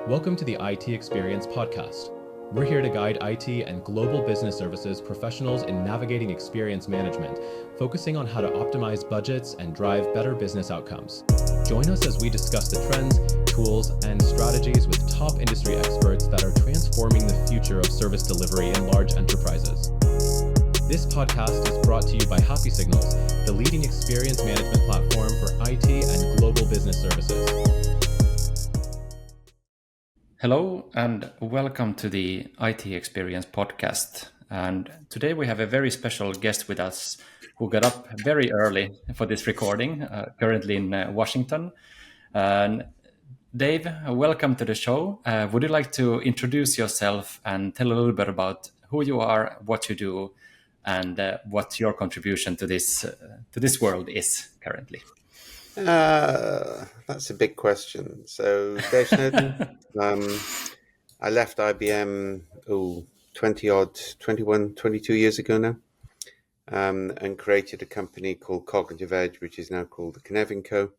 Welcome to the IT Experience podcast. We're here to guide IT and global business services professionals in navigating experience management, focusing on how to optimize budgets and drive better business outcomes. Join us as we discuss the trends, tools, and strategies with top industry experts that are transforming the future of service delivery in large enterprises. This podcast is brought to you by Happy Signals, the leading experience management platform for IT and global business services. Hello and welcome to the IT Experience podcast. And today we have a very special guest with us who got up very early for this recording, currently in Washington. And Dave, welcome to the show. Would you like to introduce yourself and tell a little bit about who you are, what you do, and what your contribution to this world is currently? That's a big question. So, Dave Snowden, I left IBM 22 years ago now, and created a company called Cognitive Edge, which is now called the Connevin Co.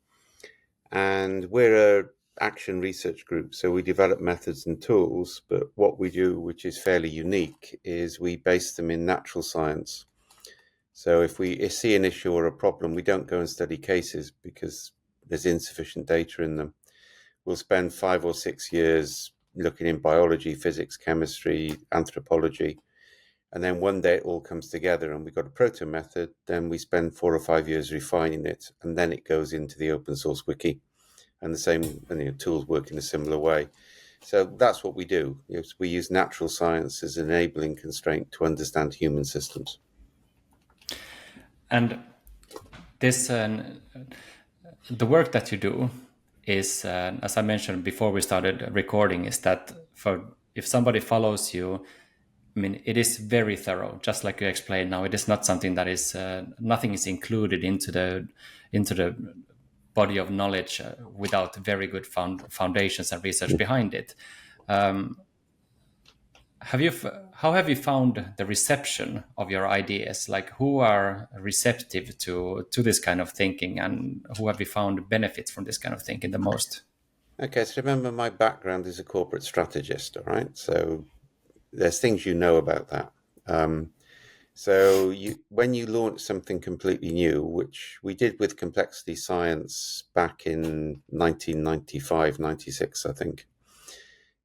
And we're a action research group, so we develop methods and tools, but what we do, which is fairly unique, is we base them in natural science. So if we see an issue or a problem, we don't go and study cases because there's insufficient data in them. We'll spend 5 or 6 years looking in biology, physics, chemistry, anthropology, and then one day it all comes together and we've got a proto method. Then we spend 4 or 5 years refining it, and then it goes into the open source wiki, and the same tools work in a similar way. So that's what we do. We use natural science as an enabling constraint to understand human systems. And this, the work that you do is, as I mentioned before we started recording, is that if somebody follows you, I mean, it is very thorough. Just like you explained now, it is not something that is nothing is included into the body of knowledge without very good foundations and research behind it. How have you found the reception of your ideas? Like, who are receptive to this kind of thinking, and who have you found benefits from this kind of thinking the most? Okay, so remember my background is a corporate strategist, all right? So there's things you know about that. When you launch something completely new, which we did with complexity science back in 1995, 96, I think,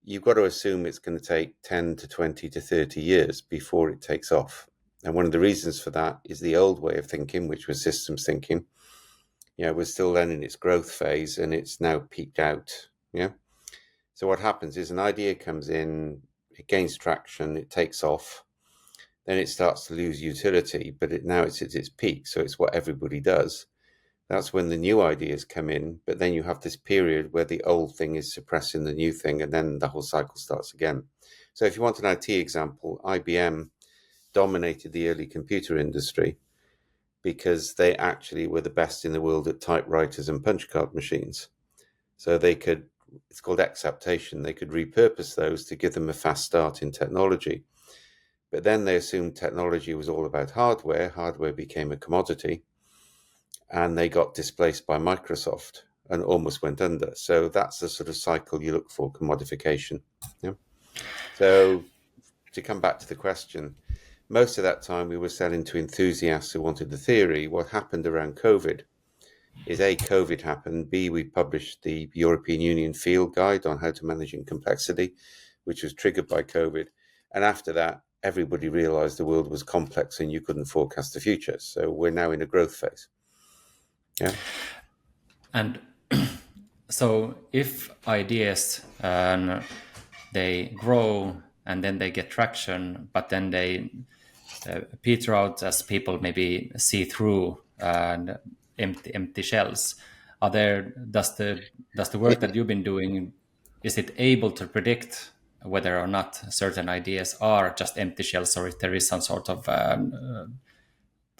you've got to assume it's going to take 10 to 20 to 30 years before it takes off. And one of the reasons for that is the old way of thinking, which was systems thinking. We're still then in its growth phase and it's now peaked out. So what happens is an idea comes in, it gains traction, it takes off, then it starts to lose utility, but now it's at its peak. So it's what everybody does. That's when the new ideas come in, but then you have this period where the old thing is suppressing the new thing, and then the whole cycle starts again. So if you want an IT example, IBM dominated the early computer industry because they actually were the best in the world at typewriters and punch card machines. So it's called exaptation, they could repurpose those to give them a fast start in technology. But then they assumed technology was all about hardware. Hardware became a commodity. And they got displaced by Microsoft and almost went under. So that's the sort of cycle you look for, commodification. So to come back to the question, most of that time we were selling to enthusiasts who wanted the theory. What happened around COVID is A, COVID happened. B, we published the European Union Field Guide on how to manage in complexity, which was triggered by COVID. And after that, everybody realized the world was complex and you couldn't forecast the future. So we're now in a growth phase. Yeah. And so if ideas they grow and then they get traction, but then they peter out as people maybe see through and empty shells, does the work that you've been doing, is it able to predict whether or not certain ideas are just empty shells, or if there is some sort of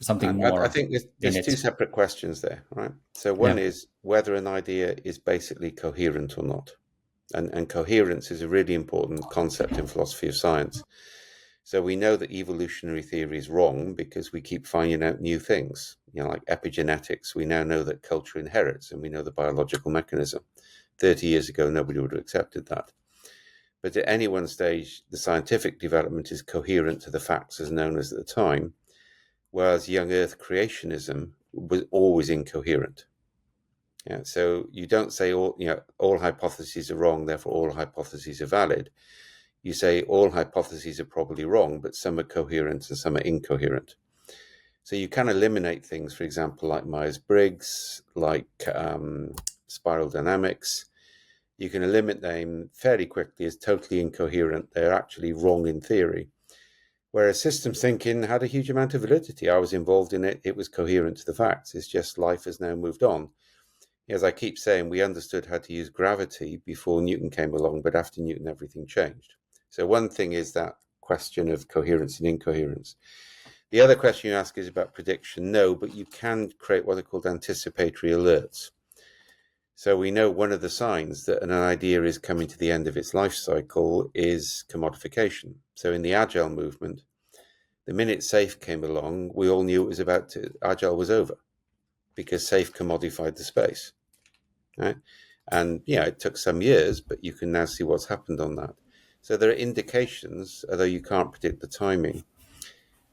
something more? I think there's two separate questions there, right? So one is whether an idea is basically coherent or not. And coherence is a really important concept in philosophy of science. So we know that evolutionary theory is wrong because we keep finding out new things. Like epigenetics, we now know that culture inherits and we know the biological mechanism. 30 years ago, nobody would have accepted that. But at any one stage, the scientific development is coherent to the facts as known as at the time, whereas young Earth creationism was always incoherent. Yeah, so you don't say all hypotheses are wrong, therefore all hypotheses are valid. You say all hypotheses are probably wrong, but some are coherent and some are incoherent. So you can eliminate things, for example, like Myers-Briggs, like spiral dynamics. You can eliminate them fairly quickly as totally incoherent. They're actually wrong in theory. Whereas systems thinking had a huge amount of validity. I was involved in it. It was coherent to the facts. It's just life has now moved on. As I keep saying, we understood how to use gravity before Newton came along, but after Newton, everything changed. So one thing is that question of coherence and incoherence. The other question you ask is about prediction. No, but you can create what are called anticipatory alerts. So we know one of the signs that an idea is coming to the end of its life cycle is commodification. So in the Agile movement, the minute SAFe came along, we all knew it was Agile was over because SAFe commodified the space. Right? And it took some years, but you can now see what's happened on that. So there are indications, although you can't predict the timing.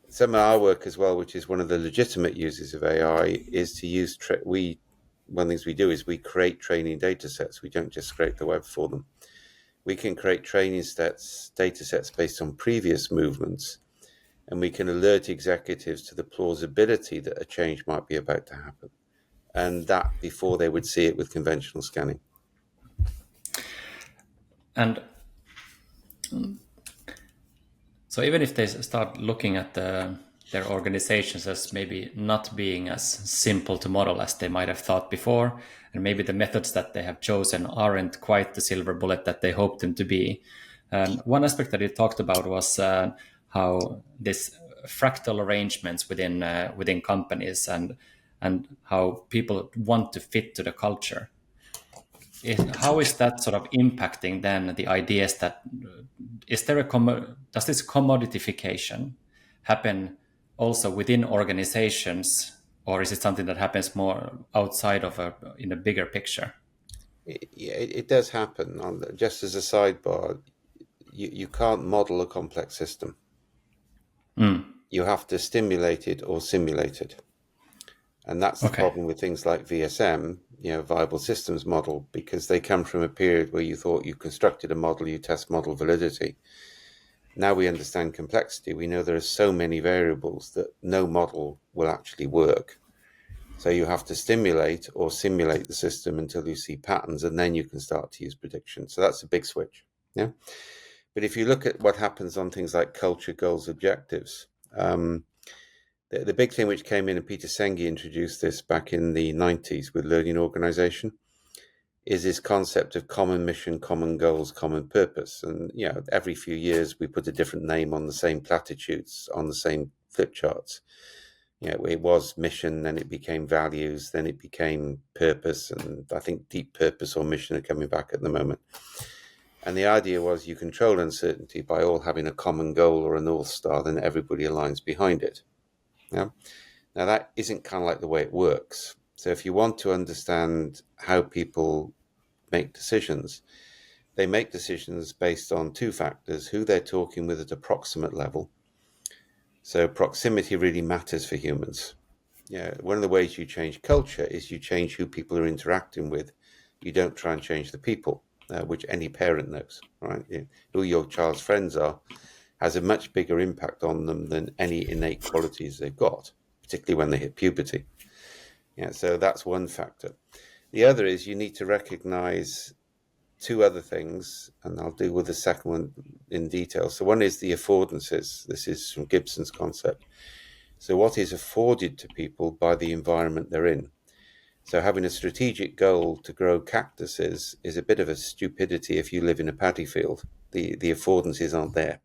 Some of our work as well, which is one of the legitimate uses of AI, is to use one of the things we do is we create training data sets. We don't just scrape the web for them. We can create training data sets based on previous movements, and we can alert executives to the plausibility that a change might be about to happen. And that before they would see it with conventional scanning. And so even if they start looking at their organizations as maybe not being as simple to model as they might have thought before, and maybe the methods that they have chosen aren't quite the silver bullet that they hoped them to be. And one aspect that you talked about was how this fractal arrangements within companies and how people want to fit to the culture. How is that sort of impacting then the ideas that does this commodification happen also within organizations, or is it something that happens more outside of in a bigger picture? It does happen. Just as a sidebar, you can't model a complex system. You have to stimulate it or simulate it. And that's the problem with things like VSM, viable systems model, because they come from a period where you thought you constructed a model, you test model validity. Now we understand complexity. We know there are so many variables that no model will actually work. So you have to stimulate or simulate the system until you see patterns, and then you can start to use prediction. So that's a big switch. Yeah. But if you look at what happens on things like culture, goals, objectives, the big thing which came in, and Peter Senge introduced this back in the 90s with learning organization, is this concept of common mission, common goals, common purpose. And, every few years we put a different name on the same platitudes, on the same flip charts. It was mission, then it became values, then it became purpose. And I think deep purpose or mission are coming back at the moment. And the idea was you control uncertainty by all having a common goal or a North Star, then everybody aligns behind it. Yeah. Now that isn't kind of like the way it works. So if you want to understand how people make decisions, they make decisions based on two factors: who they're talking with at a proximate level. So proximity really matters for humans. One of the ways you change culture is you change who people are interacting with. You don't try and change the people, which any parent knows, right? Who your child's friends are has a much bigger impact on them than any innate qualities they've got, particularly when they hit puberty. So that's one factor. The other is you need to recognize two other things, and I'll deal with the second one in detail. So one is the affordances. This is from Gibson's concept. So what is afforded to people by the environment they're in? So having a strategic goal to grow cactuses is a bit of a stupidity if you live in a paddy field. The affordances aren't there.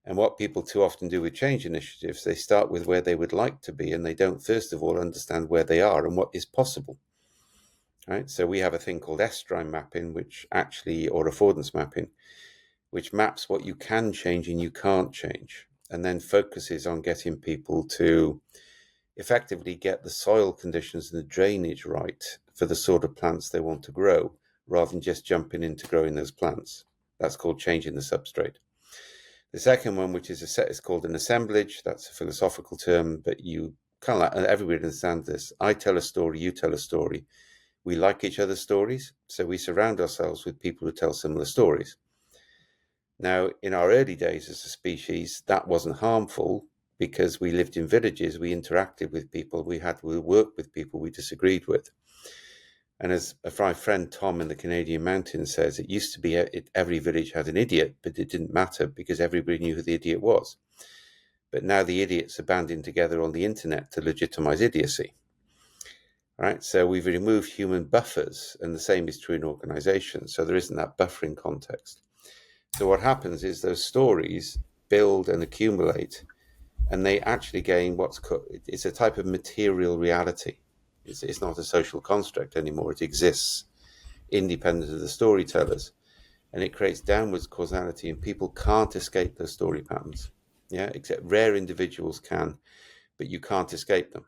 And what people too often do with change initiatives, they start with where they would like to be, and they don't, first of all, understand where they are and what is possible. Right? So we have a thing called S-Strime mapping, or affordance mapping, which maps what you can change and you can't change, and then focuses on getting people to effectively get the soil conditions and the drainage right for the sort of plants they want to grow, rather than just jumping into growing those plants. That's called changing the substrate. The second one, which is called an assemblage. That's a philosophical term, but you kind of everybody understands this. I tell a story, you tell a story. We like each other's stories, so we surround ourselves with people who tell similar stories. Now, in our early days as a species, that wasn't harmful because we lived in villages, we interacted with people, we worked with people we disagreed with. And as my friend Tom in the Canadian mountains says, it used to be every village had an idiot, but it didn't matter because everybody knew who the idiot was. But now the idiots are banding together on the internet to legitimize idiocy. Right? So we've removed human buffers, and the same is true in organizations. So there isn't that buffering context. So what happens is those stories build and accumulate, and they actually gain it's a type of material reality. It's not a social construct anymore. It exists independent of the storytellers, and it creates downwards causality, and people can't escape those story patterns. Yeah, except rare individuals can, but you can't escape them.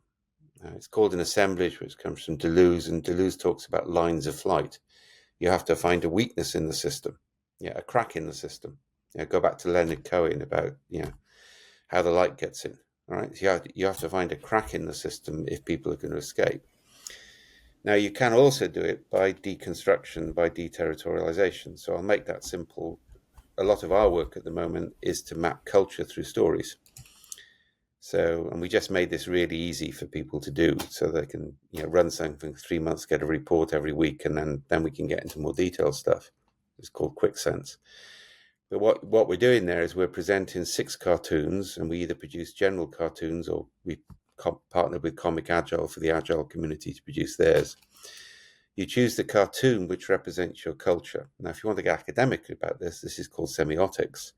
It's called an assemblage, which comes from Deleuze, and Deleuze talks about lines of flight. You have to find a weakness in the system, a crack in the system. Go back to Leonard Cohen about how the light gets in. All right, so you have to find a crack in the system if people are going to escape. Now, you can also do it by deconstruction, by deterritorialization. So I'll make that simple. A lot of our work at the moment is to map culture through stories. So, and we just made this really easy for people to do, so they can run something for 3 months, get a report every week, and then we can get into more detailed stuff. It's called Quick Sense. But what we're doing there is we're presenting 6 cartoons, and we either produce general cartoons or we partnered with Comic Agile for the Agile community to produce theirs. You choose the cartoon which represents your culture. Now, if you want to get academic about this is called semiotics.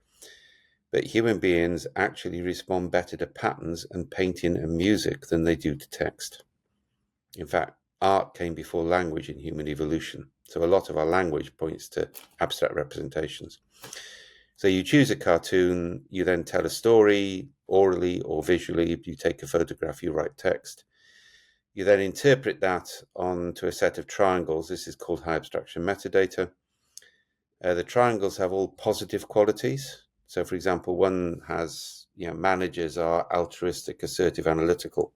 But human beings actually respond better to patterns and painting and music than they do to text. In fact, art came before language in human evolution. So a lot of our language points to abstract representations. So you choose a cartoon, you then tell a story orally or visually, you take a photograph, you write text. You then interpret that onto a set of triangles. This is called high abstraction metadata. The triangles have all positive qualities. So, for example, one has, managers are altruistic, assertive, analytical.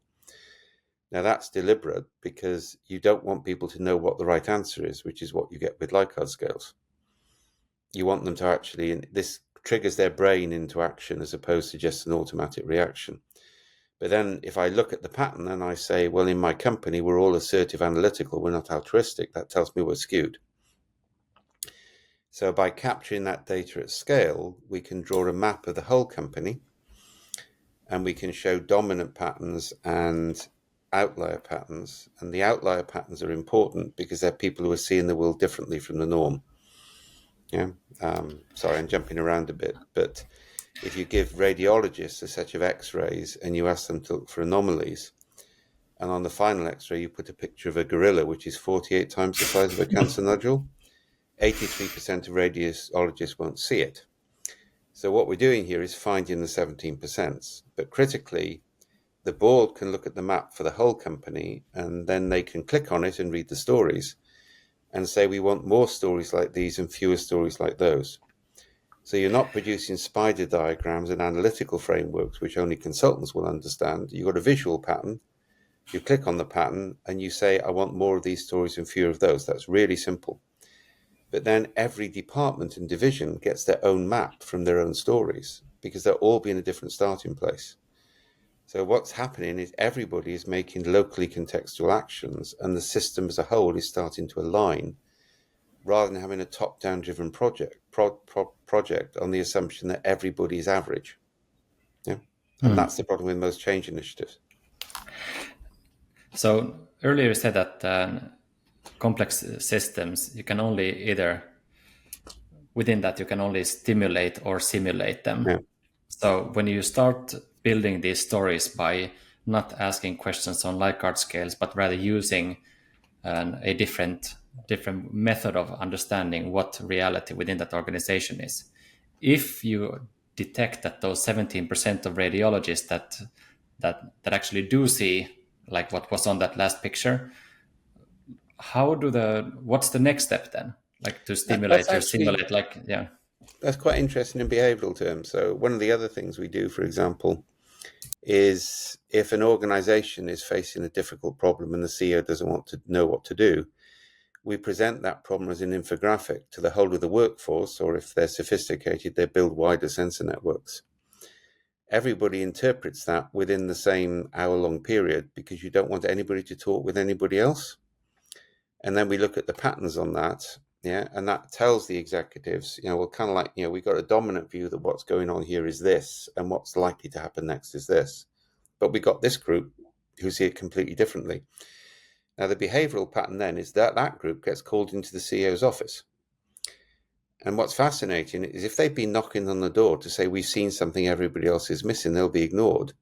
Now, that's deliberate because you don't want people to know what the right answer is, which is what you get with Likert scales. You want them to actually, and this triggers their brain into action as opposed to just an automatic reaction. But then if I look at the pattern and I say, well, in my company, we're all assertive, analytical, we're not altruistic, that tells me we're skewed. So by capturing that data at scale, we can draw a map of the whole company, and we can show dominant patterns and outlier patterns. And the outlier patterns are important because they're people who are seeing the world differently from the norm. Sorry, I'm jumping around a bit, but if you give radiologists a set of x-rays and you ask them to look for anomalies, and on the final x-ray you put a picture of a gorilla, which is 48 times the size of a cancer nodule, 83% of radiologists won't see it. So what we're doing here is finding the 17%. But critically, the board can look at the map for the whole company, and then they can click on it and read the stories and say, we want more stories like these and fewer stories like those. So you're not producing spider diagrams and analytical frameworks, which only consultants will understand. You've got a visual pattern. You click on the pattern and you say, I want more of these stories and fewer of those. That's really simple. But then every department and division gets their own map from their own stories because they'll all be in a different starting place. So what's happening is everybody is making locally contextual actions, and the system as a whole is starting to align rather than having a top-down driven project on the assumption that everybody is average. And that's the problem with most change initiatives. So earlier you said that complex systems, you can only within that you can only stimulate or simulate them. Yeah. So when you start building these stories by not asking questions on Likert scales, but rather using a different method of understanding what reality within that organization is, if you detect that those 17% of radiologists that actually do see like what was on that last picture, what's the next step then? Like to stimulate or simulate, like, yeah. That's quite interesting in behavioral terms. So one of the other things we do, for example, is if an organization is facing a difficult problem and the CEO doesn't want to know what to do, we present that problem as an infographic to the whole of the workforce, or if they're sophisticated, they build wider sensor networks. Everybody interprets that within the same hour-long period because you don't want anybody to talk with anybody else. And then we look at the patterns on that, yeah, and that tells the executives, well, kind of like, we've got a dominant view that what's going on here is this, and what's likely to happen next is this. But we got this group who see it completely differently. Now, the behavioral pattern then is that group gets called into the CEO's office. And what's fascinating is if they've been knocking on the door to say, we've seen something everybody else is missing, they'll be ignored.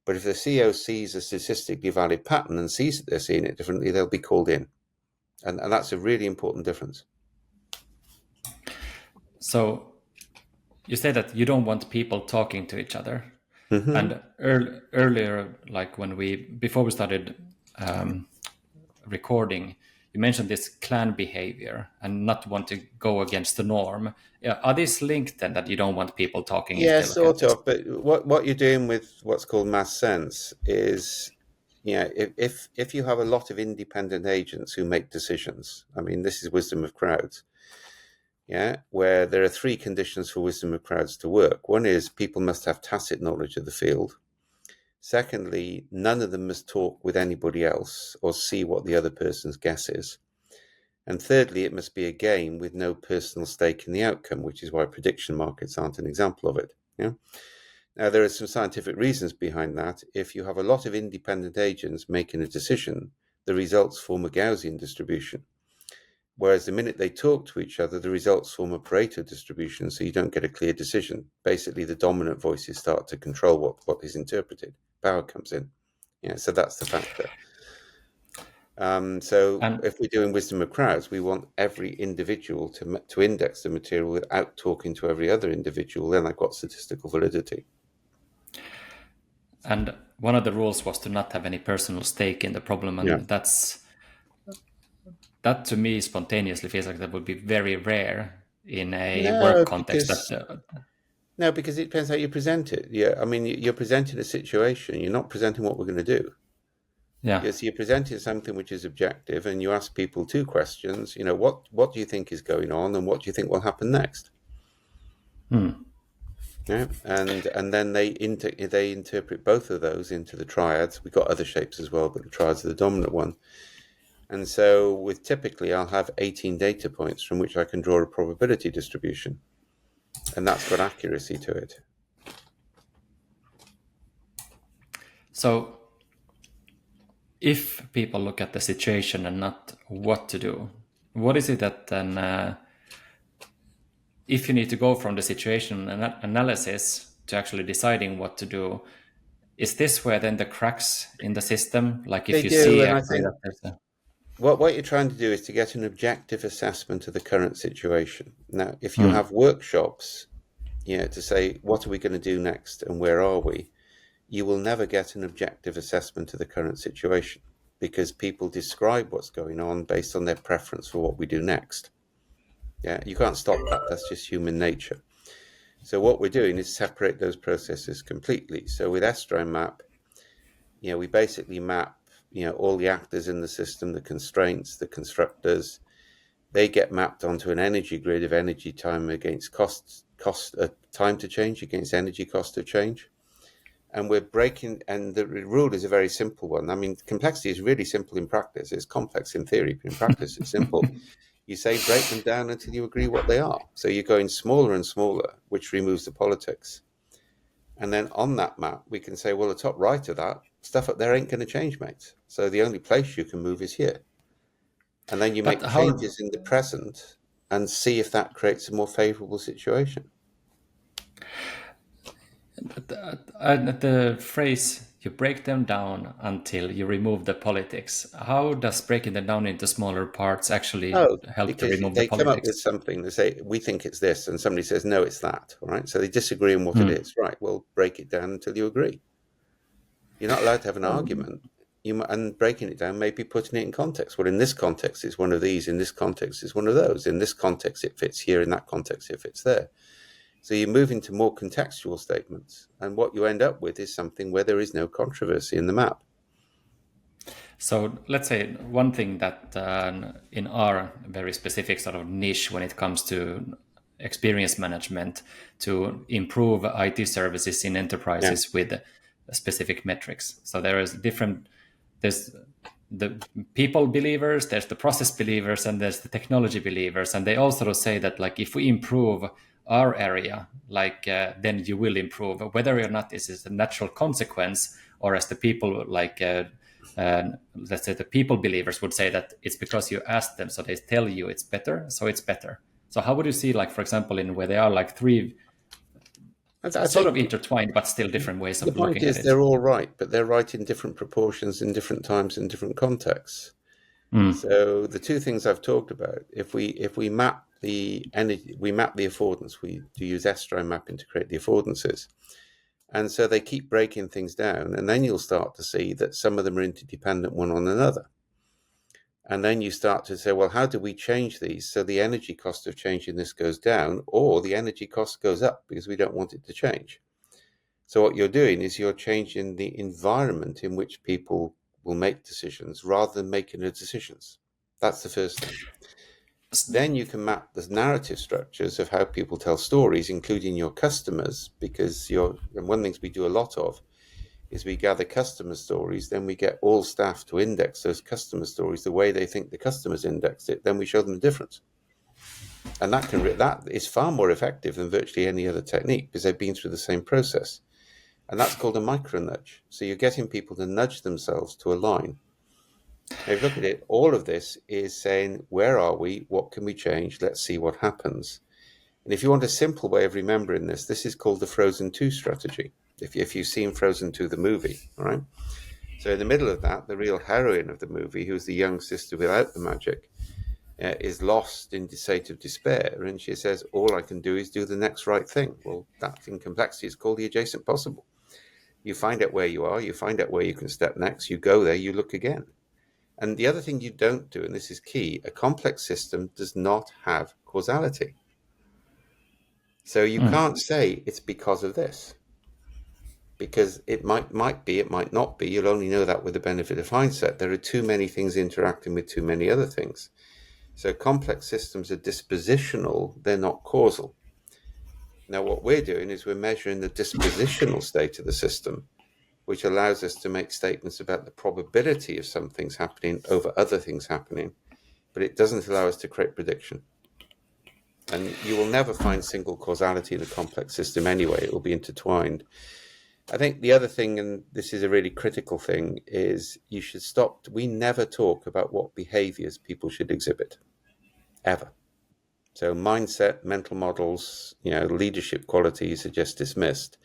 But if the CEO sees a statistically valid pattern and sees that they're seeing it differently, they'll be called in. And that's a really important difference. So you say that you don't want people talking to each other. Mm-hmm. And earlier, like before we started recording, you mentioned this clan behavior and not want to go against the norm. Are these linked then, that you don't want people talking? Yeah, sort of. But what you're doing with what's called mass sense is, if you have a lot of independent agents who make decisions, I mean, this is wisdom of crowds, where there are three conditions for wisdom of crowds to work. One is people must have tacit knowledge of the field. Secondly, none of them must talk with anybody else or see what the other person's guess is. And thirdly, it must be a game with no personal stake in the outcome, which is why prediction markets aren't an example of it. Now, there are some scientific reasons behind that. If you have a lot of independent agents making a decision, the results form a Gaussian distribution. Whereas the minute they talk to each other, the results form a Pareto distribution, so you don't get a clear decision. Basically, the dominant voices start to control what is interpreted. Power comes in. So that's the factor. If we're doing wisdom of crowds, we want every individual to index the material without talking to every other individual. Then I've got statistical validity. And one of the rules was to not have any personal stake in the problem, and that to me spontaneously feels like that would be very rare in a work context. No, because it depends how you present it. Yeah, I mean, you're presenting a situation. You're not presenting what we're going to do. Yeah. So you're presenting something which is objective, and you ask people two questions. What do you think is going on, and what do you think will happen next? Yeah, and then they interpret both of those into the triads. We've got other shapes as well, but the triads are the dominant one. And so typically I'll have 18 data points from which I can draw a probability distribution. And that's got accuracy to it. So if people look at the situation and not what to do, what is it that then, if you need to go from the situation analysis to actually deciding what to do, is this where then the cracks in the system, like if what you're trying to do is to get an objective assessment of the current situation. Now, if you have workshops, to say, what are we going to do next and where are we? You will never get an objective assessment of the current situation because people describe what's going on based on their preference for what we do next. Yeah, you can't stop that. That's just human nature. So what we're doing is separate those processes completely. So with SDRAM map, we basically map, all the actors in the system, the constraints, the constructors. They get mapped onto an energy grid of energy time against time to change against energy cost of change. And we're breaking, and the rule is a very simple one. I mean, complexity is really simple in practice. It's complex in theory, but in practice it's simple. You say break them down until you agree what they are. So you're going smaller and smaller, which removes the politics. And then on that map, we can say, well, the top right of that, stuff up there ain't going to change, mate. So the only place you can move is here. And then you make changes in the present and see if that creates a more favorable situation. The phrase, you break them down until you remove the politics. How does breaking them down into smaller parts actually help to remove the politics? They come up with something. They say, we think it's this. And somebody says, no, it's that. All right. So they disagree on what it is. Right. Well, break it down until you agree. You're not allowed to have an argument. and breaking it down, maybe putting it in context. Well, in this context, it's one of these. In this context, it's one of those. In this context, it fits here. In that context, it fits there. So you move into more contextual statements. And what you end up with is something where there is no controversy in the map. So let's say one thing that in our very specific sort of niche when it comes to experience management, to improve IT services in enterprises with specific metrics. So there's the people believers, there's the process believers, and there's the technology believers. And they all sort of say that, like, if we improve our area, like then you will improve, whether or not this is a natural consequence, or as the people like let's say the people believers would say that it's because you asked them, so they tell you it's better, so it's better. So how would you see, like, for example, in where they are like three sort of intertwined but still different ways of looking at it? The point is they're all right, but they're right in different proportions, in different times, in different contexts. So the two things I've talked about, if we map the energy, we map the affordance, we do use S-Strime mapping to create the affordances. And so they keep breaking things down, and then you'll start to see that some of them are interdependent one on another. And then you start to say, well, how do we change these so the energy cost of changing this goes down, or the energy cost goes up because we don't want it to change? So what you're doing is you're changing the environment in which people will make decisions rather than making the decisions. That's the first thing. Then you can map the narrative structures of how people tell stories, including your customers, because and one of the things we do a lot of is we gather customer stories, then we get all staff to index those customer stories the way they think the customers indexed it, then we show them the difference. And that is far more effective than virtually any other technique because they've been through the same process. And that's called a micro nudge. So you're getting people to nudge themselves to align. Now, if you look at it, all of this is saying, where are we? What can we change? Let's see what happens. And if you want a simple way of remembering this, this is called the Frozen 2 strategy. If you've seen Frozen 2, the movie, all right? So in the middle of that, the real heroine of the movie, who's the young sister without the magic, is lost in the state of despair. And she says, all I can do is do the next right thing. Well, that in complexity is called the adjacent possible. You find out where you are, you find out where you can step next, you go there, you look again. And the other thing you don't do, and this is key, a complex system does not have causality. So you can't say it's because of this. Because it might be, it might not be. You'll only know that with the benefit of hindsight. There are too many things interacting with too many other things. So complex systems are dispositional, they're not causal. Now what we're doing is we're measuring the dispositional state of the system, which allows us to make statements about the probability of some things happening over other things happening, but it doesn't allow us to create prediction. And you will never find single causality in a complex system anyway. It will be intertwined. I think the other thing, and this is a really critical thing, is you should stop. We never talk about what behaviors people should exhibit, ever. So mindset, mental models, leadership qualities are just dismissed.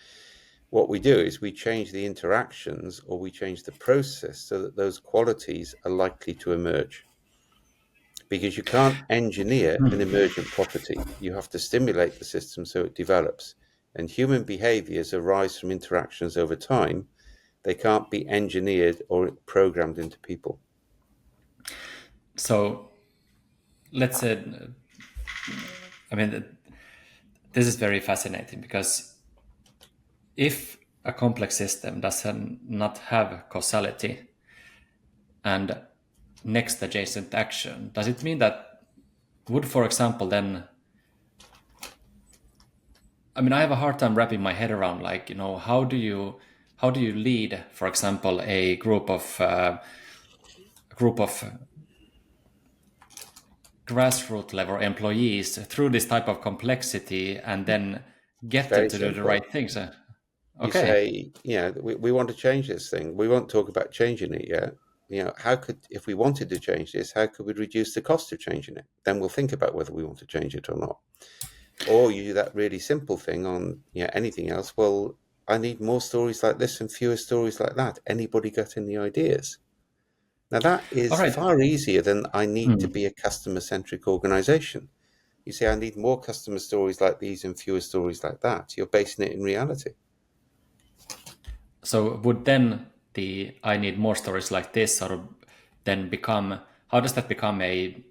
What we do is we change the interactions or we change the process so that those qualities are likely to emerge. Because you can't engineer an emergent property. You have to stimulate the system so it develops. And human behaviors arise from interactions over time. They can't be engineered or programmed into people. So let's say, this is very fascinating because if a complex system does not have causality and next adjacent action, does it mean that would, for example, then, I have a hard time wrapping my head around, like, how do you lead, for example, a group of grassroots level employees through this type of complexity and then get them to do the right things? Okay. You say, we want to change this thing. We won't talk about changing it yet. If we wanted to change this, how could we reduce the cost of changing it? Then we'll think about whether we want to change it or not. Or you do that really simple thing on anything else. Well, I need more stories like this and fewer stories like that. Anybody got any ideas? Now that is far easier than I need to be a customer-centric organization. You say, I need more customer stories like these and fewer stories like that. You're basing it in reality. So would then the I need more stories like this sort of then become, how does that become a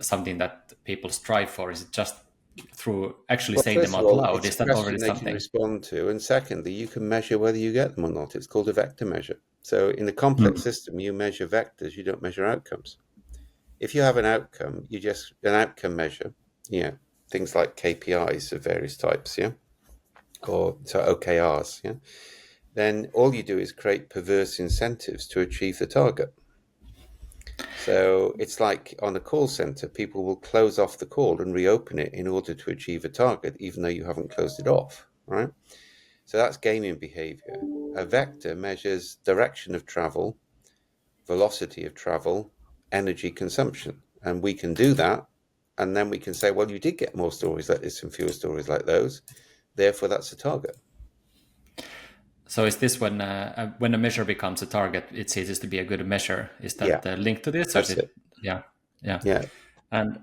something that people strive for? Is it just through actually Well, saying them first of out all, loud? it's Is a that already question they can something? respond to. And secondly, you can measure whether you get them or not. It's called a vector measure. So in a complex system, you measure vectors, you don't measure outcomes. If you have an outcome, an outcome measure, things like KPIs of various types, or so OKRs, then all you do is create perverse incentives to achieve the target. So it's like on a call center, people will close off the call and reopen it in order to achieve a target, even though you haven't closed it off, right? So that's gaming behavior. A vector measures direction of travel, velocity of travel, energy consumption. And we can do that. And then we can say, well, you did get more stories like this and fewer stories like those. Therefore, that's a target. So is this when a measure becomes a target, it ceases to be a good measure? Is that Yeah, linked to this, or is that's it? it. Yeah, yeah. Yeah. And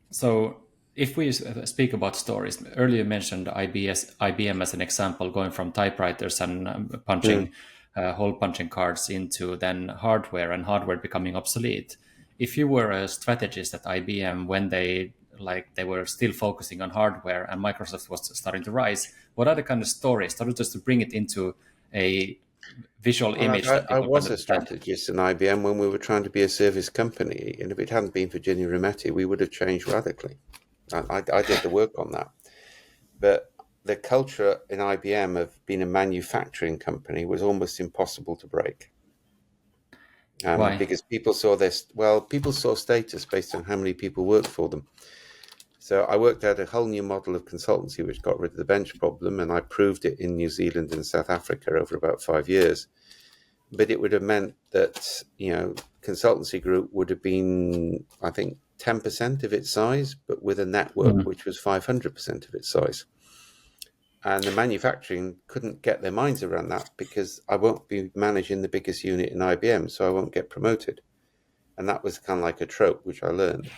so if we speak about stories, earlier you mentioned IBM as an example, going from typewriters and punching hole punching cards into then hardware, and hardware becoming obsolete. If you were a strategist at IBM when they were still focusing on hardware and Microsoft was starting to rise, what are the kind of stories? Sort of just to bring it into a visual Well, image that I people can was a understand. strategist in IBM when we were trying to be a service company. And if it hadn't been for Ginny Rometty, we would have changed radically. I did the work on that. But the culture in IBM of being a manufacturing company was almost impossible to break. Why? Because people saw status based on how many people worked for them. So I worked out a whole new model of consultancy, which got rid of the bench problem, and I proved it in New Zealand and South Africa over about 5 years. But it would have meant that, consultancy group would have been, I think, 10% of its size, but with a network which was 500% of its size. And the manufacturing couldn't get their minds around that because I won't be managing the biggest unit in IBM, so I won't get promoted. And that was kind of like a trope, which I learned.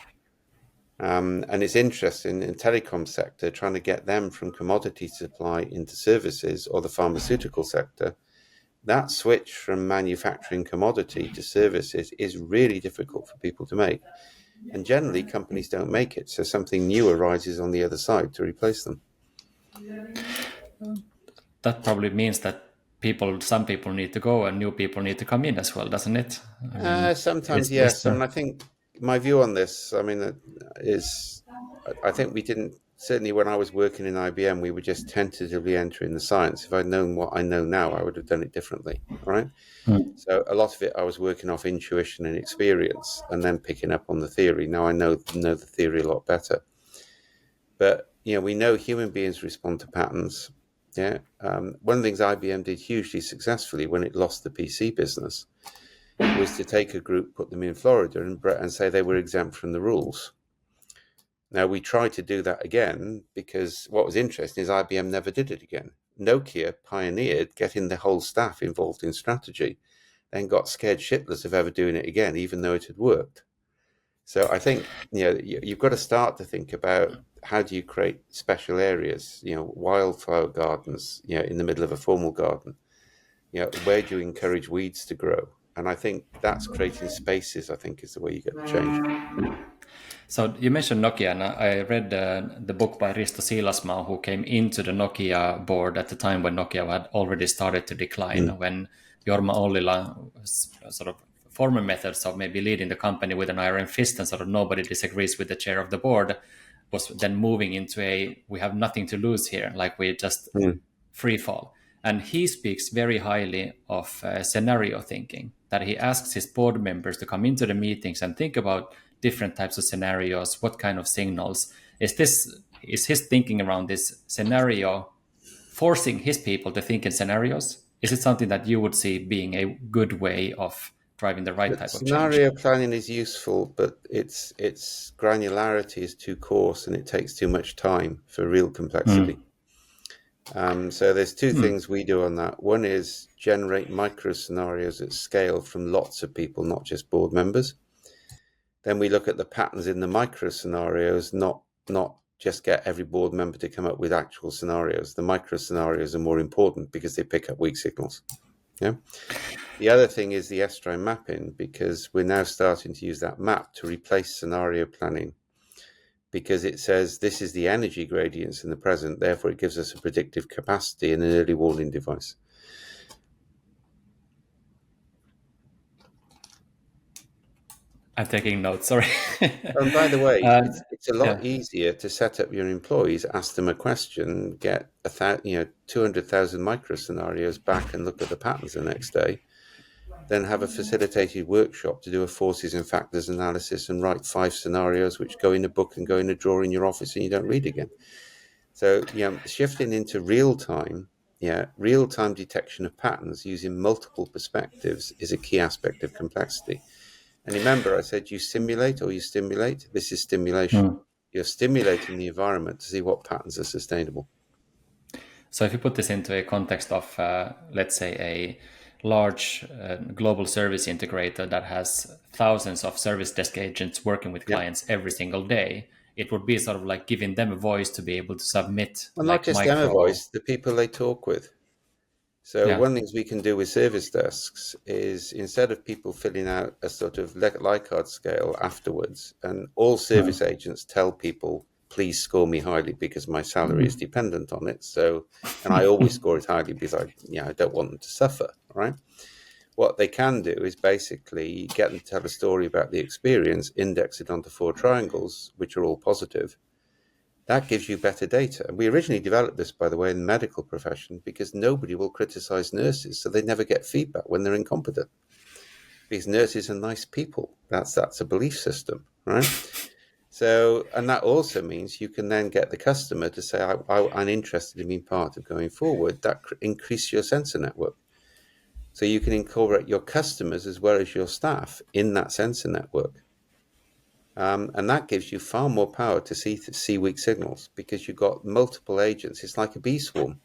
And it's interesting in the telecom sector, trying to get them from commodity supply into services, or the pharmaceutical sector. That switch from manufacturing commodity to services is really difficult for people to make. And generally, companies don't make it. So something new arises on the other side to replace them. That probably means that some people need to go and new people need to come in as well, doesn't it? I mean, Sometimes, is yes. And I think my view on this, is I think we didn't, certainly when I was working in IBM, we were just tentatively entering the science. If I'd known what I know now, I would have done it differently, right? So a lot of it, I was working off intuition and experience and then picking up on the theory. Now I know the theory a lot better. But, we know human beings respond to patterns. Yeah. One of the things IBM did hugely successfully when it lost the PC business was to take a group, put them in Florida and say they were exempt from the rules. Now, we tried to do that again because what was interesting is IBM never did it again. Nokia pioneered getting the whole staff involved in strategy, then got scared shitless of ever doing it again, even though it had worked. So I think, you've got to start to think about how do you create special areas, wildflower gardens, in the middle of a formal garden. Where do you encourage weeds to grow? And I think that's creating spaces, I think, is the way you get the change. So you mentioned Nokia, and I read the book by Risto Siilasmaa, who came into the Nokia board at the time when Nokia had already started to decline, when Jorma Ollila's sort of former methods of maybe leading the company with an iron fist and sort of nobody disagrees with the chair of the board was then moving into we have nothing to lose here, like we just free fall. And he speaks very highly of scenario thinking, that he asks his board members to come into the meetings and think about different types of scenarios, what kind of signals. Is his thinking around this scenario forcing his people to think in scenarios? Is it something that you would see being a good way of driving the right type of change? Scenario planning is useful, but its granularity is too coarse and it takes too much time for real complexity. So there's two things we do on that. One is generate micro scenarios at scale from lots of people, not just board members. Then we look at the patterns in the micro scenarios, not just get every board member to come up with actual scenarios. The micro scenarios are more important because they pick up weak signals. Yeah. The other thing is the S-Try mapping, because we're now starting to use that map to replace scenario planning, because it says this is the energy gradients in the present, therefore it gives us a predictive capacity and an early warning device. I'm taking notes, sorry. And by the way, it's a lot Yeah. easier to set up your employees, ask them a question, get 200,000 micro scenarios back and look at the patterns the next day, then have a facilitated workshop to do a forces and factors analysis and write 5 scenarios which go in a book and go in a drawer in your office and you don't read again. So, shifting into real-time detection of patterns using multiple perspectives is a key aspect of complexity. And remember, I said you simulate or you stimulate. This is stimulation. You're stimulating the environment to see what patterns are sustainable. So if you put this into a context of, let's say, a large global service integrator that has thousands of service desk agents working with clients every single day, it would be sort of like giving them a voice to be able to submit Well, not like just them a micro. voice, the people they talk with. So Yeah. one of the things we can do with service desks is, instead of people filling out a sort of Likert scale afterwards, and all service agents tell people, please score me highly because my salary is dependent on it. So, and I always score it highly because I don't want them to suffer, right? What they can do is basically get them to tell a story about the experience, index it onto 4 triangles, which are all positive. That gives you better data. And we originally developed this, by the way, in the medical profession because nobody will criticize nurses, so they never get feedback when they're incompetent. Because nurses are nice people. That's a belief system, right? So, and that also means you can then get the customer to say, I'm interested in being part of going forward. That increases your sensor network. So you can incorporate your customers as well as your staff in that sensor network. And that gives you far more power to see weak signals because you've got multiple agents. It's like a bee swarm,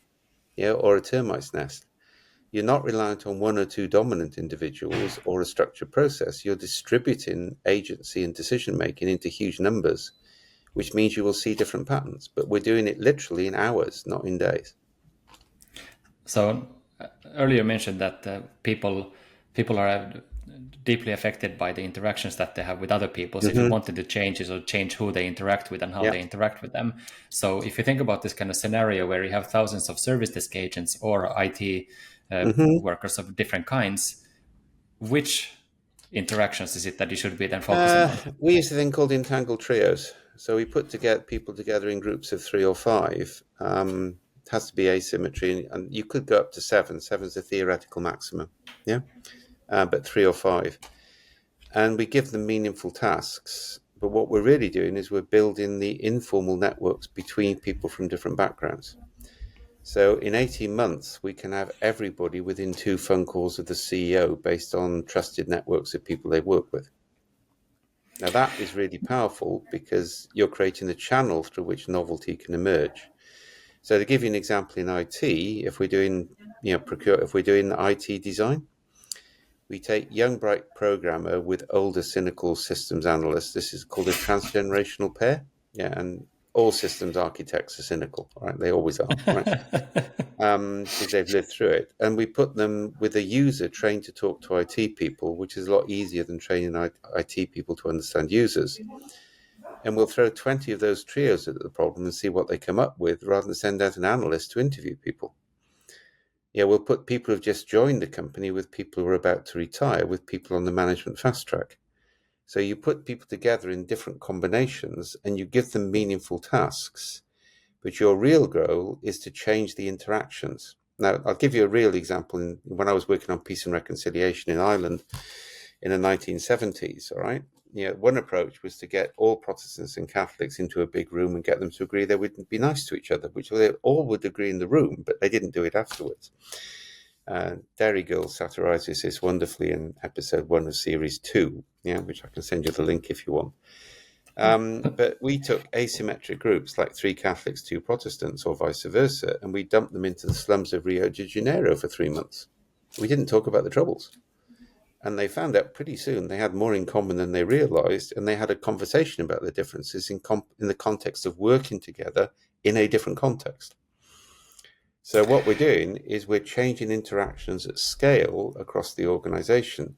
or a termite's nest. You're not reliant on 1 or 2 dominant individuals or a structured process. You're distributing agency and decision making into huge numbers, which means you will see different patterns. But we're doing it literally in hours, not in days. So earlier you mentioned that people are deeply affected by the interactions that they have with other people. So if you wanted to change it, or change who they interact with and how they interact with them. So if you think about this kind of scenario where you have thousands of service desk agents or IT workers of different kinds, which interactions is it that you should be then focusing on? We use a thing called entangled trios. So we put people together in groups of 3 or 5. It has to be asymmetry, and you could go up to 7. 7's a theoretical maximum, but 3 or 5. And we give them meaningful tasks. But what we're really doing is we're building the informal networks between people from different backgrounds. So in 18 months, we can have everybody within 2 phone calls of the CEO based on trusted networks of people they work with. Now, that is really powerful because you're creating a channel through which novelty can emerge. So to give you an example in IT, if we're doing, if we're doing IT design, we take young, bright programmer with older, cynical systems analysts. This is called a transgenerational pair. And all systems architects are cynical, right? They always are, right? Because they've lived through it. And we put them with a user trained to talk to IT people, which is a lot easier than training IT people to understand users. And we'll throw 20 of those trios at the problem and see what they come up with, rather than send out an analyst to interview people. We'll put people who've just joined the company with people who are about to retire, with people on the management fast track. So you put people together in different combinations and you give them meaningful tasks, but your real goal is to change the interactions. Now, I'll give you a real example. When I was working on peace and reconciliation in Ireland in the 1970s, all right? One approach was to get all Protestants and Catholics into a big room and get them to agree they would be nice to each other, which they all would agree in the room, but they didn't do it afterwards. Dairy Girl satirizes this wonderfully in episode 1 of series 2, which I can send you the link if you want. But we took asymmetric groups like 3 Catholics, 2 Protestants, or vice versa, and we dumped them into the slums of Rio de Janeiro for 3 months. We didn't talk about the troubles. And they found out pretty soon they had more in common than they realized, and they had a conversation about the differences in the context of working together in a different context. So what we're doing is we're changing interactions at scale across the organization,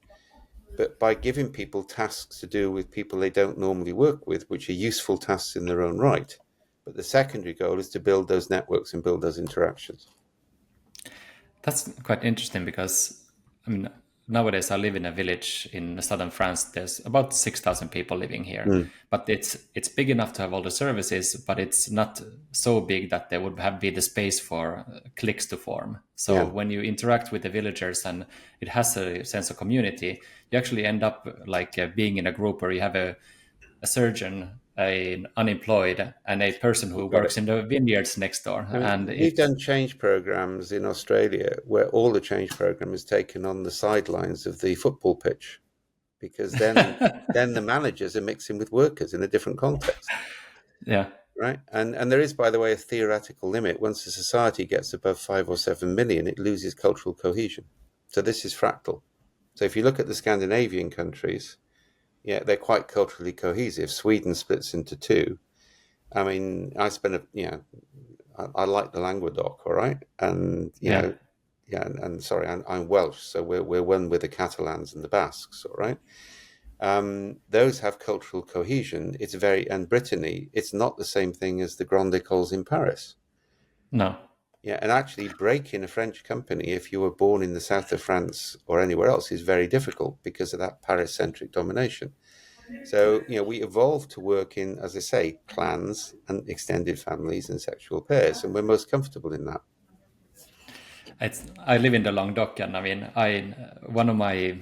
but by giving people tasks to do with people they don't normally work with, which are useful tasks in their own right. But the secondary goal is to build those networks and build those interactions. That's quite interesting because, I mean, nowadays I live in a village in southern France. There's about 6,000 people living here, but it's big enough to have all the services, but it's not so big that there would be the space for cliques to form. So Yeah. when you interact with the villagers and it has a sense of community, you actually end up like being in a group where you have a surgeon, an unemployed, and a person who You've got works it. in the vineyards next door. I And mean, we've it's done change programs in Australia where all the change program is taken on the sidelines of the football pitch, because then the managers are mixing with workers in a different context, yeah. right? And there is, by the way, a theoretical limit. Once a society gets above 5 or 7 million, it loses cultural cohesion. So this is fractal. So if you look at the Scandinavian countries, yeah, they're quite culturally cohesive. Sweden splits into two. I mean, I like the Languedoc, all right, and Yeah. yeah, and sorry, I'm Welsh, so we're one with the Catalans and the Basques, all right. Those have cultural cohesion. And Brittany, it's not the same thing as the Grand Écoles in Paris. No. Yeah, and actually breaking a French company if you were born in the south of France or anywhere else is very difficult because of that Paris-centric domination. So, we evolved to work in, as I say, clans and extended families and sexual pairs, and we're most comfortable in that. I live in the Languedoc, and I mean, one of my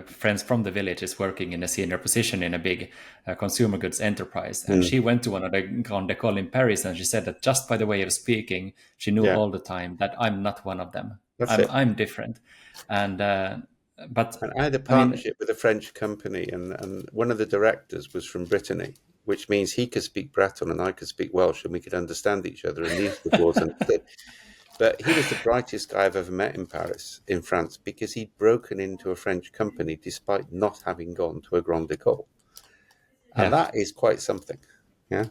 friends from the village is working in a senior position in a big consumer goods enterprise, and Mm, she went to one of the Grand École in Paris, and she said that just by the way of speaking, she knew yeah, all the time that I'm not one of them. that's I'm it. I'm different, and but And I had a I mean, partnership with a French company, and one of the directors was from Brittany, which means he could speak Breton and I could speak Welsh, and we could understand each other, and neither of the boards understood. But he was the brightest guy I've ever met in Paris, in France, because he'd broken into a French company despite not having gone to a Grande École. And yeah. that is quite something. Yeah.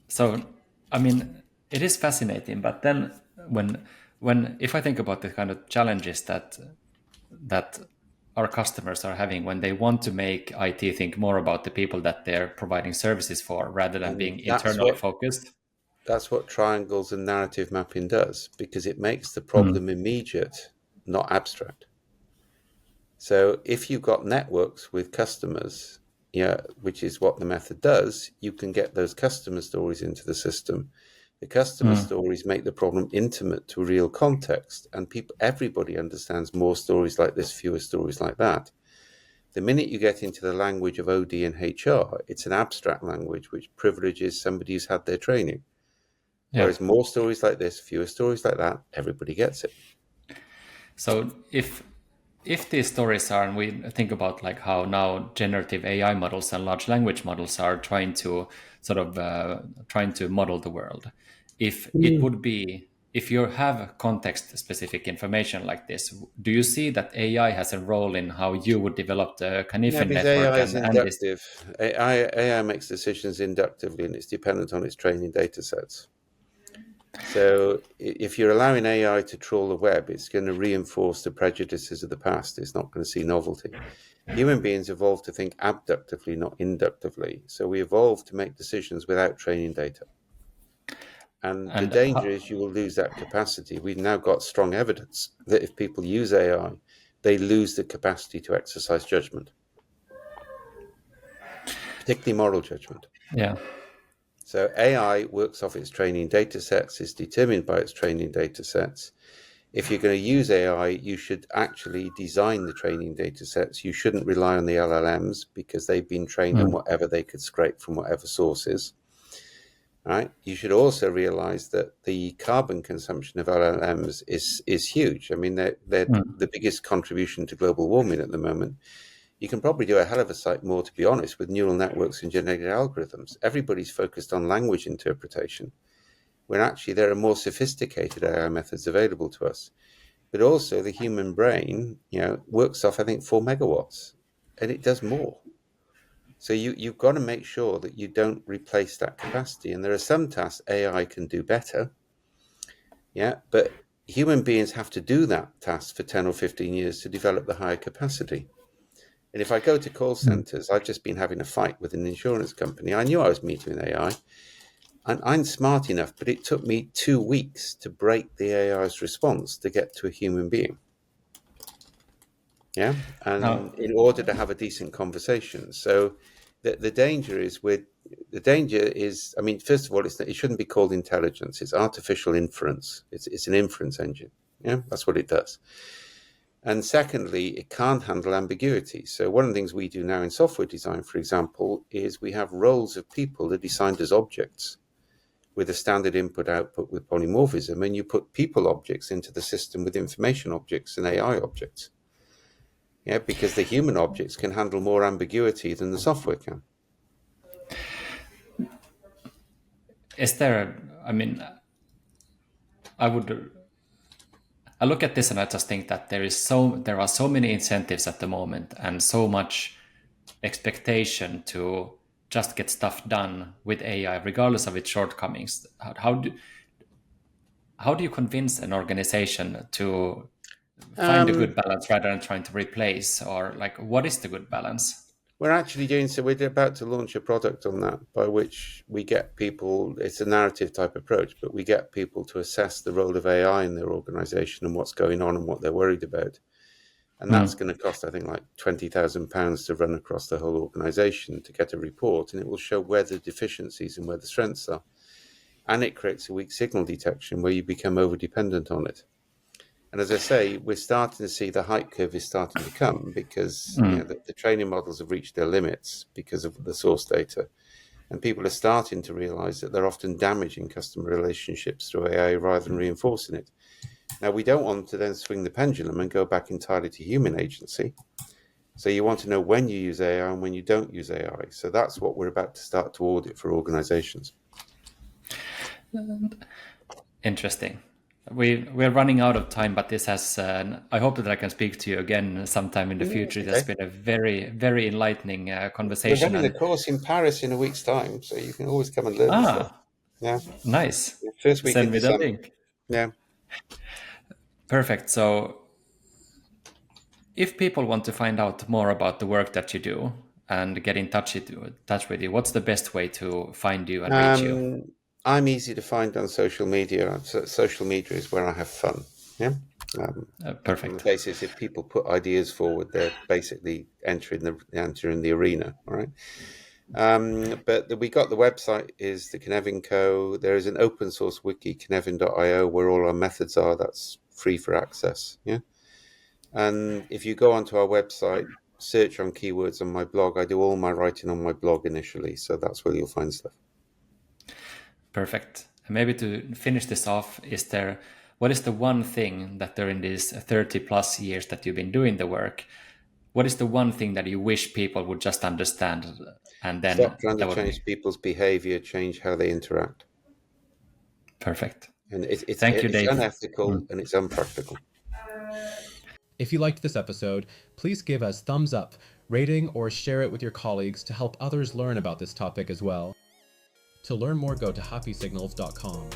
So, I mean, it is fascinating, but then when if I think about the kind of challenges that our customers are having when they want to make IT think more about the people that they're providing services for rather than And being internally focused. that's what triangles and narrative mapping does, because it makes the Mm. problem immediate, not abstract. So if you've got networks with customers, yeah, which is what the method does, you can get those customer stories into the system. The customer Mm. stories make the problem intimate to real context, and everybody understands more stories like this, fewer stories like that. The minute you get into the language of OD and HR, it's an abstract language which privileges somebody who's had their training. Yeah. Whereas more stories like this, fewer stories like that, everybody gets it. So if these stories are, and we think about like how now generative AI models and large language models are trying to sort of trying to model the world, if it would be if you have context specific information like this, do you see that AI has a role in how you would develop the Yeah, Canifin because network AI is and this? inductive. AI makes decisions inductively, and it's dependent on its training data sets. So if you're allowing AI to trawl the web, it's going to reinforce the prejudices of the past. It's not going to see novelty. Human beings evolved to think abductively, not inductively. So we evolved to make decisions without training data. And the And danger is you will lose that capacity. We've now got strong evidence that if people use AI, they lose the capacity to exercise judgment, particularly moral judgment. yeah. So AI works off its training data sets, is determined by its training data sets. If you're going to use AI, you should actually design the training data sets. You shouldn't rely on the LLMs because they've been trained on Mm. whatever they could scrape from whatever sources. Right? You should also realize that the carbon consumption of LLMs is huge. I mean, they're Mm. the biggest contribution to global warming at the moment. You can probably do a hell of a sight more, to be honest, with neural networks and genetic algorithms. Everybody's focused on language interpretation, when actually there are more sophisticated AI methods available to us. But also the human brain, works off, I think, 4 megawatts, and it does more. So you've got to make sure that you don't replace that capacity. And there are some tasks AI can do better, Yeah, but human beings have to do that task for 10 or 15 years to develop the higher capacity. And if I go to call centers, I've just been having a fight with an insurance company. I knew I was meeting with AI, and I'm smart enough, but it took me 2 weeks to break the AI's response to get to a human being. Yeah, Now, and in order to have a decent conversation. So the danger is, I mean, first of all, it shouldn't be called intelligence. It's artificial inference. It's an inference engine. Yeah, that's what it does. And secondly, it can't handle ambiguity. So one of the things we do now in software design, for example, is we have roles of people that are designed as objects with a standard input output with polymorphism, and you put people objects into the system with information objects and AI objects. Yeah, because the human objects can handle more ambiguity than the software can. is there, I mean, I look at this and I just think that there are so many incentives at the moment and so much expectation to just get stuff done with AI, regardless of its shortcomings. How do you convince an organization to find a good balance rather than trying to replace, or like, what is the good balance? We're actually doing so. We're about to launch a product on that, by which we get people. It's a narrative type approach, but we get people to assess the role of AI in their organization and what's going on and what they're worried about. And that's going to cost, I think, like £20,000 to run across the whole organization to get a report, and it will show where the deficiencies and where the strengths are. And it creates a weak signal detection where you become over dependent on it. And as I say, we're starting to see the hype curve is starting to come because the training models have reached their limits because of the source data. And people are starting to realize that they're often damaging customer relationships through AI rather than reinforcing it. Now, we don't want to then swing the pendulum and go back entirely to human agency. So you want to know when you use AI and when you don't use AI. So that's what we're about to start to audit for organizations. Interesting. We're running out of time, but this has. I hope that I can speak to you again sometime in the future. It has been a very, very enlightening conversation. We're running a course in Paris in a week's time, so you can always come and learn stuff. Yeah, nice. First week Send in me the December. link. Yeah, perfect. So, if people want to find out more about the work that you do and get in touch with you, what's the best way to find you and reach you? I'm easy to find on social media. Social media is where I have fun. Yeah. Perfect. On the basis, if people put ideas forward, they're basically entering the arena. All right. But we got the website is the Cynefin Co. There is an open source wiki, cynefin.io, where all our methods are. That's free for access. Yeah. And if you go onto our website, search on keywords on my blog. I do all my writing on my blog initially, so that's where you'll find stuff. Perfect. And maybe to finish this off, what is the one thing that during these 30 plus years that you've been doing the work, what is the one thing that you wish people would just understand? And then stop trying to change people's behavior, change how they interact. Perfect. And it's Thank you, Dave. Unethical and it's unpractical. If you liked this episode, please give us thumbs up, rating, or share it with your colleagues to help others learn about this topic as well. To learn more, go to happysignals.com.